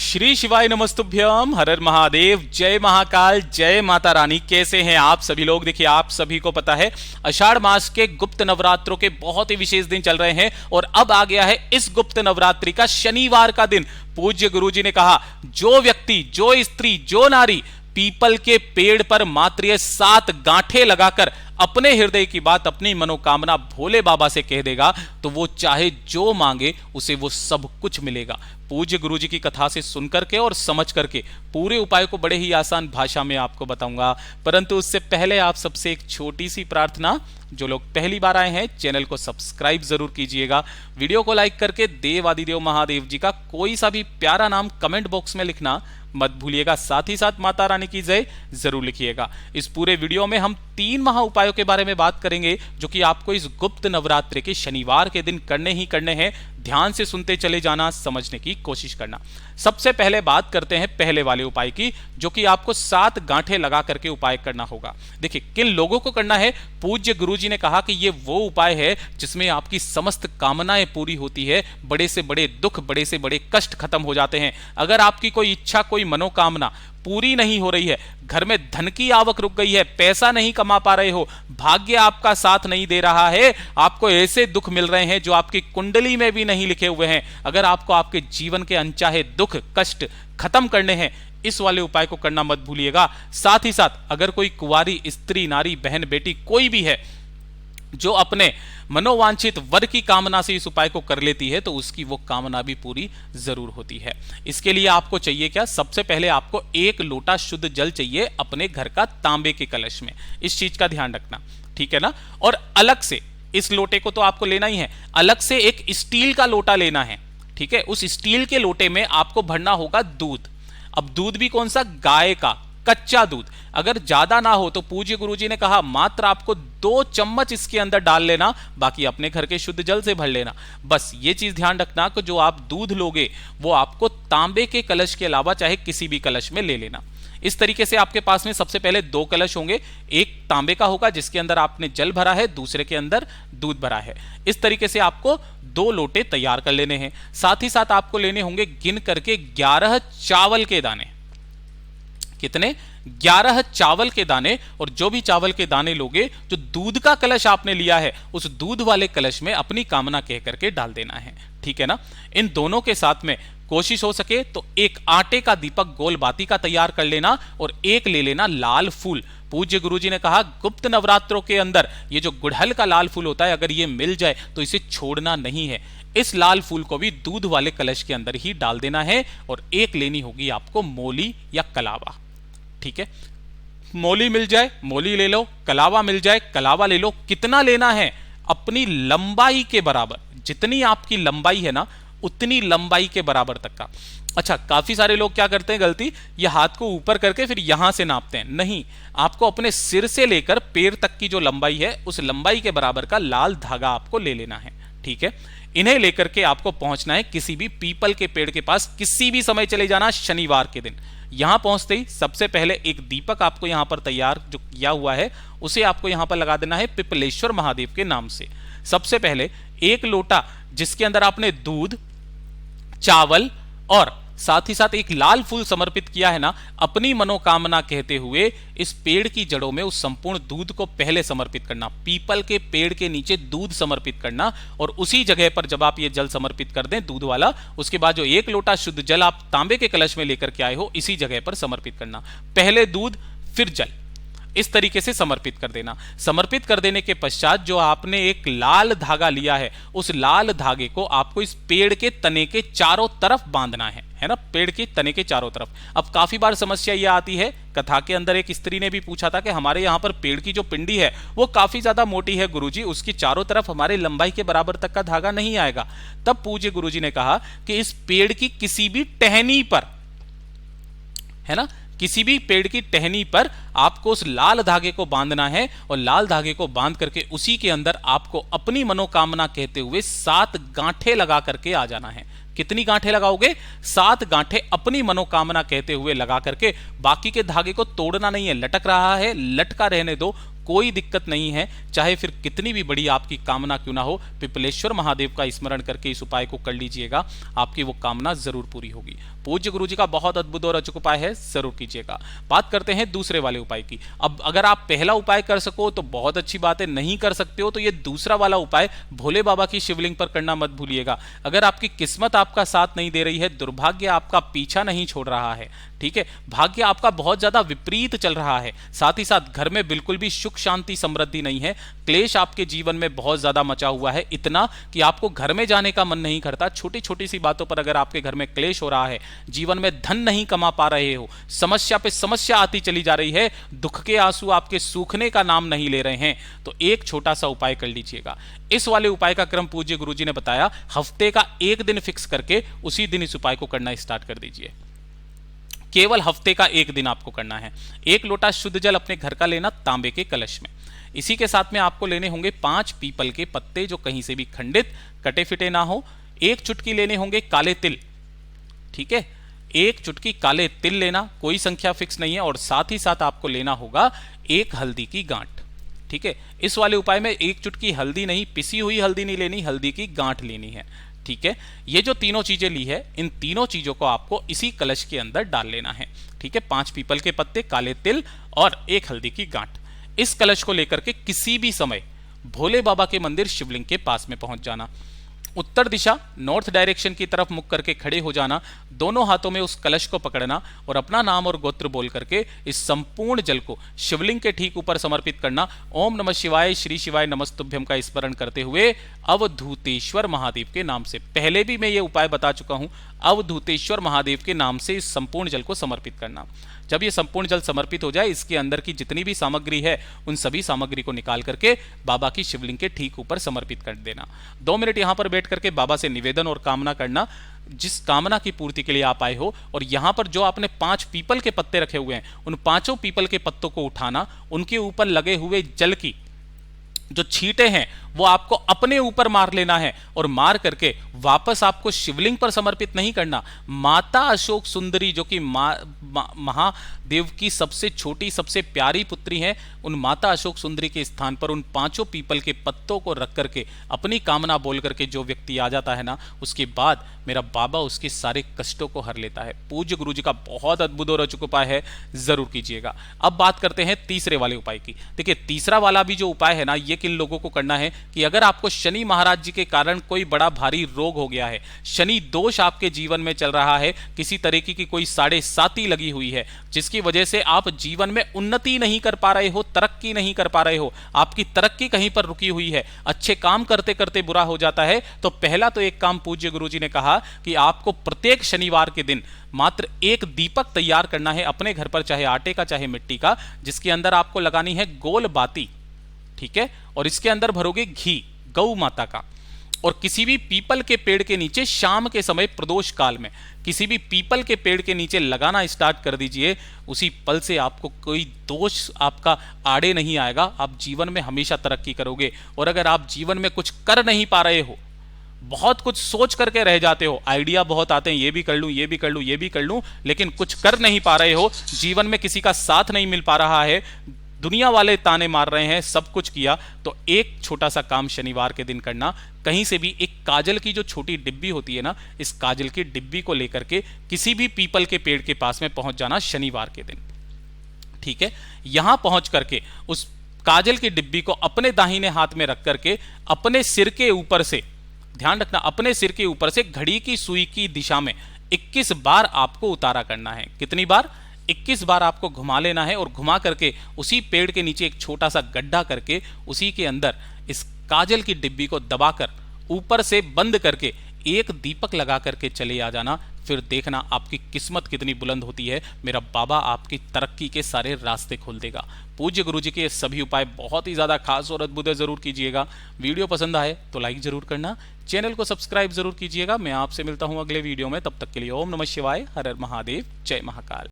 श्री शिवाय नमस्तुभ्यम, हर हर महादेव, जय महाकाल, जय माता रानी। कैसे हैं आप सभी लोग? देखिए, आप सभी को पता है आषाढ़ मास के गुप्त नवरात्रों के बहुत ही विशेष दिन चल रहे हैं और अब आ गया है इस गुप्त नवरात्रि का शनिवार का दिन। पूज्य गुरुजी ने कहा, जो व्यक्ति, जो स्त्री, जो नारी पीपल के पेड़ पर मात्र 7 गांठें लगाकर अपने हृदय की बात, अपनी मनोकामना भोले बाबा से कह देगा तो वो चाहे जो मांगे उसे वो सब कुछ मिलेगा। पूज्य गुरुजी की कथा से सुनकर के और समझ करके पूरे उपाय को बड़े ही आसान भाषा में आपको बताऊंगा, परंतु उससे पहले आप सबसे एक छोटी सी प्रार्थना। जो लोग पहली बार आए हैं चैनल को सब्सक्राइब जरूर कीजिएगा, वीडियो को लाइक करके देव आदिदेव महादेव जी का कोई सा भी प्यारा नाम कमेंट बॉक्स में लिखना मत भूलिएगा। साथ ही साथ माता रानी की जय जरूर लिखिएगा। इस पूरे वीडियो में हम 3 महा उपायों के बारे में बात करेंगे जो कि आपको इस गुप्त नवरात्रि के शनिवार के दिन करने ही करने हैं। ध्यान से सुनते चले जाना, समझने की कोशिश करना। सबसे पहले बात करते हैं पहले वाले उपाय की, जो कि आपको 7 गांठें लगा करके उपाय करना होगा। देखिए, किन लोगों को करना है? पूज्य गुरुजी ने कहा कि ये वो उपाय है जिसमें आपकी समस्त कामनाएं पूरी होती है, बड़े से बड़े दुख, बड़े से बड़े कष्ट खत्म हो जाते हैं। अगर आपकी कोई इच्छा, कोई मनोकामना पूरी नहीं हो रही है, घर में धन की आवक रुक गई है, पैसा नहीं कमा पा रहे हो, भाग्य आपका साथ नहीं दे रहा है, आपको ऐसे दुख मिल रहे हैं जो आपकी कुंडली में भी नहीं लिखे हुए हैं, अगर आपको आपके जीवन के अनचाहे दुख कष्ट खत्म करने हैं, इस वाले उपाय को करना मत भूलिएगा। साथ ही साथ अगर कोई कुंवारी स्त्री, नारी, बहन, बेटी कोई भी है जो अपने मनोवांछित वर की कामना से इस उपाय को कर लेती है तो उसकी वो कामना भी पूरी जरूर होती है। इसके लिए आपको चाहिए क्या? सबसे पहले आपको 1 लोटा शुद्ध जल चाहिए अपने घर का, तांबे के कलश में। इस चीज का ध्यान रखना, ठीक है ना? और अलग से इस लोटे को तो आपको लेना ही है, अलग से एक स्टील का लोटा लेना है, ठीक है? उस स्टील के लोटे में आपको भरना होगा दूध। अब दूध भी कौन सा? गाय का कच्चा दूध। अगर ज्यादा ना हो तो पूज्य गुरुजी ने कहा मात्र आपको 2 चम्मच इसके अंदर डाल लेना, बाकी अपने घर के शुद्ध जल से भर लेना। बस ये चीज ध्यान रखना कि जो आप दूध लोगे वो आपको तांबे के कलश के अलावा चाहे किसी भी कलश में ले लेना। इस तरीके से आपके पास में सबसे पहले 2 कलश होंगे, एक तांबे का होगा जिसके अंदर आपने जल भरा है, दूसरे के अंदर दूध भरा है। इस तरीके से आपको 2 लोटे तैयार कर लेने हैं। साथ ही साथ आपको लेने होंगे गिन करके 11 चावल के दाने। कितने? 11 चावल के दाने। और जो भी चावल के दाने लोगे, जो दूध का कलश आपने लिया है उस दूध वाले कलश में अपनी कामना कह करके डाल देना है, ठीक है ना? इन दोनों के साथ में कोशिश हो सके तो एक आटे का दीपक गोल बाती का तैयार कर लेना और एक ले लेना लाल फूल। पूज्य गुरुजी ने कहा गुप्त नवरात्रों के अंदर ये जो गुड़हल का लाल फूल होता है, अगर ये मिल जाए तो इसे छोड़ना नहीं है। इस लाल फूल को भी दूध वाले कलश के अंदर ही डाल देना है और एक लेनी होगी आपको मोली या कलावा, ठीक है? मोली मिल जाए मोली ले लो, कलावा मिल जाए कलावा ले लो। कितना लेना है? अपनी लंबाई के बराबर, जितनी आपकी लंबाई है ना उतनी लंबाई के बराबर तक का। अच्छा, काफी सारे लोग क्या करते हैं गलती, ये हाथ को ऊपर करके फिर यहां से नापते हैं। नहीं, आपको अपने सिर से लेकर पैर तक की जो लंबाई है उस लंबाई के बराबर का लाल धागा आपको ले लेना है, ठीक है? इन्हें लेकर के आपको पहुंचना है किसी भी पीपल के पेड़ के पास। किसी भी समय चले जाना शनिवार के दिन। यहां पहुंचते ही सबसे पहले एक दीपक आपको यहां पर तैयार जो किया हुआ है उसे आपको यहां पर लगा देना है पिपलेश्वर महादेव के नाम से। सबसे पहले 1 लोटा जिसके अंदर आपने दूध, चावल और साथ ही साथ एक लाल फूल समर्पित किया है ना, अपनी मनोकामना कहते हुए इस पेड़ की जड़ों में उस संपूर्ण दूध को पहले समर्पित करना। पीपल के पेड़ के नीचे दूध समर्पित करना और उसी जगह पर जब आप ये जल समर्पित कर दें दूध वाला, उसके बाद जो 1 लोटा शुद्ध जल आप तांबे के कलश में लेकर के आए हो इसी जगह पर समर्पित करना। पहले दूध फिर जल, इस तरीके से समर्पित कर देना। समर्पित कर देने के पश्चात जो आपने एक लाल धागा लिया है उस लाल धागे को आपको इस पेड़ के तने के चारों तरफ बांधना है ना? पेड़ के तने के चारों तरफ। अब काफी बार समस्या यह आती है, कथा के अंदर एक स्त्री ने भी पूछा था कि हमारे यहाँ पर पेड़ की जो पिंडी है वो काफी ज्यादा मोटी है गुरुजी, उसकी चारों तरफ हमारे लंबाई के बराबर तक का धागा नहीं आएगा। तब पूज्य गुरुजी ने कहा कि इस पेड़ की किसी भी टहनी पर, है ना, किसी भी पेड़ की टहनी पर आपको उस लाल धागे को बांधना है और लाल धागे को बांध करके उसी के अंदर आपको अपनी मनोकामना कहते हुए 7 गांठें लगा करके आ जाना है। कितनी गांठें लगाओगे? 7 गांठें अपनी मनोकामना कहते हुए लगा करके। बाकी के धागे को तोड़ना नहीं है, लटक रहा है लटका रहने दो, कोई दिक्कत नहीं है, चाहे फिर कितनी भी बड़ी आपकी कामना क्यों ना हो, पिपलेश्वर महादेव का स्मरण करके इस उपाय को कर लीजिएगा, आपकी वो कामना जरूर पूरी होगी। पूज्य गुरु जी का बहुत अद्भुत और अचूक उपाय है, जरूर कीजिएगा। बात करते हैं दूसरे वाले उपाय की। अब अगर आप पहला उपाय कर सको तो बहुत अच्छी बात है, नहीं कर सकते हो तो ये दूसरा वाला उपाय भोले बाबा की शिवलिंग पर करना मत भूलिएगा। अगर आपकी किस्मत आपका साथ नहीं दे रही है, दुर्भाग्य आपका पीछा नहीं छोड़ रहा है, ठीक है, भाग्य आपका बहुत ज्यादा विपरीत चल रहा है, साथ ही साथ घर में बिल्कुल भी सुख शांति समृद्धि नहीं है, क्लेश आपके जीवन में बहुत ज्यादा मचा हुआ है, इतना कि आपको घर में जाने का मन नहीं करता। छोटी छोटी सी बातों पर अगर आपके घर में क्लेश हो रहा है, जीवन में धन नहीं कमा पा रहे हो, समस्या पे समस्या आती चली जा रही है, दुख के आंसू आपके सूखने का नाम नहीं ले रहे हैं, तो एक छोटा सा उपाय कर लीजिएगा। इस वाले उपाय का क्रम पूज्य गुरुजी ने बताया, हफ्ते का एक दिन फिक्स करके उसी दिन इस उपाय को करना स्टार्ट कर दीजिए। केवल हफ्ते का एक दिन आपको करना है। 1 लोटा शुद्ध जल अपने घर का लेना तांबे के कलश में। इसी के साथ में आपको लेने होंगे 5 पीपल के पत्ते जो कहीं से भी खंडित कटे फिटे ना हो। 1 चुटकी लेने होंगे काले तिल, ठीक है, 1 चुटकी काले तिल लेना, कोई संख्या फिक्स नहीं है। और साथ ही साथ आपको लेना होगा 1 हल्दी की गांठ, ठीक है। इस वाले उपाय में 1 चुटकी हल्दी नहीं, पिसी हुई हल्दी नहीं लेनी, हल्दी की गांठ लेनी है, ठीक है। ये जो तीनों चीजें ली है, इन तीनों चीजों को आपको इसी कलश के अंदर डाल लेना है, ठीक है। 5 पीपल के पत्ते, काले तिल और 1 हल्दी की गांठ। इस कलश को लेकर के किसी भी समय भोले बाबा के मंदिर शिवलिंग के पास में पहुंच जाना। उत्तर दिशा नॉर्थ डायरेक्शन की तरफ मुख करके खड़े हो जाना, दोनों हाथों में उस कलश को पकड़ना और अपना नाम और गोत्र बोल करके इस संपूर्ण जल को शिवलिंग के ठीक ऊपर समर्पित करना। ओम नमः शिवाय, श्री शिवाय नमस्तुभ्यम का स्मरण करते हुए अवधूतेश्वर महादेव के नाम से, पहले भी मैं ये उपाय बता चुका हूं, अवधूतेश्वर महादेव के नाम से इस संपूर्ण जल को समर्पित करना। जब ये संपूर्ण जल समर्पित हो जाए, इसके अंदर की जितनी भी सामग्री है उन सभी सामग्री को निकाल करके बाबा की शिवलिंग के ठीक ऊपर समर्पित कर देना। 2 मिनट यहां पर बैठ करके बाबा से निवेदन और कामना करना, जिस कामना की पूर्ति के लिए आप आए हो। और यहां पर जो आपने 5 पीपल के पत्ते रखे हुए हैं, उन 5 पीपल के पत्तों को उठाना, उनके ऊपर लगे हुए जल की जो छींटे हैं वो आपको अपने ऊपर मार लेना है और मार करके वापस आपको शिवलिंग पर समर्पित नहीं करना। माता अशोक सुंदरी जो कि महादेव की सबसे छोटी सबसे प्यारी पुत्री हैं, उन माता अशोक सुंदरी के स्थान पर उन 5 पीपल के पत्तों को रख करके अपनी कामना बोल करके जो व्यक्ति आ जाता है ना, उसके बाद मेरा बाबा उसके सारे कष्टों को हर लेता है। पूज्य गुरु जी का बहुत अद्भुत और अचूक उपाय है, जरूर कीजिएगा। अब बात करते हैं तीसरे वाले उपाय की। देखिए तीसरा वाला भी जो उपाय है ना, ये किन लोगों को करना है कि अगर आपको शनि महाराज जी के कारण कोई बड़ा भारी रोग हो गया है, शनि दोष आपके जीवन में चल रहा है, किसी तरीके की कोई 7.5 लगी हुई है, जिसकी वजह से आप जीवन में उन्नति नहीं कर पा रहे हो, तरक्की नहीं कर पा रहे हो, आपकी तरक्की कहीं पर रुकी हुई है, अच्छे काम करते करते बुरा हो जाता है, तो पहला तो एक काम पूज्य गुरु जी ने कहा कि आपको प्रत्येक शनिवार के दिन मात्र 1 दीपक तैयार करना है अपने घर पर, चाहे आटे का चाहे मिट्टी का, जिसके अंदर आपको लगानी है गोल बाती, ठीक है, और इसके अंदर भरोगे घी गौ माता का। और किसी भी पीपल के पेड़ के नीचे शाम के समय प्रदोष काल में किसी भी पीपल के पेड़ के नीचे लगाना स्टार्ट कर दीजिए। उसी पल से आपको कोई दोष आपका आड़े नहीं आएगा, आप जीवन में हमेशा तरक्की करोगे। और अगर आप जीवन में कुछ कर नहीं पा रहे हो, बहुत कुछ सोच करके रह जाते हो, आइडिया बहुत आते हैं, ये भी कर लूं, ये भी कर लूं, ये भी कर लूं, लेकिन कुछ कर नहीं पा रहे हो, जीवन में किसी का साथ नहीं मिल पा रहा है, दुनिया वाले ताने मार रहे हैं, सब कुछ किया, तो एक छोटा सा काम शनिवार के दिन करना। कहीं से भी एक काजल की जो छोटी डिब्बी होती है ना, इस काजल की डिब्बी को लेकर के किसी भी पीपल के पेड़ के पास में पहुंच जाना शनिवार के दिन, ठीक है। यहां पहुंच करके उस काजल की डिब्बी को अपने दाहिने हाथ में रख करके अपने सिर के ऊपर से, ध्यान रखना, अपने सिर के ऊपर से घड़ी की सुई की दिशा में 21 बार आपको उतारा करना है। कितनी बार? 21 बार आपको घुमा लेना है। और घुमा करके उसी पेड़ के नीचे एक छोटा सा गड्ढा करके उसी के अंदर इस काजल की डिब्बी को दबाकर ऊपर से बंद करके 1 दीपक लगा करके चले आ जाना। फिर देखना आपकी किस्मत कितनी बुलंद होती है, मेरा बाबा आपकी तरक्की के सारे रास्ते खोल देगा। पूज्य गुरु जी के ये सभी उपाय बहुत ही ज़्यादा खास और अद्भुत है, ज़रूर कीजिएगा। वीडियो पसंद आए तो लाइक ज़रूर करना, चैनल को सब्सक्राइब ज़रूर कीजिएगा। मैं आपसे मिलता हूँ अगले वीडियो में, तब तक के लिए ओम नमः शिवाय, हर हर महादेव, जय महाकाल।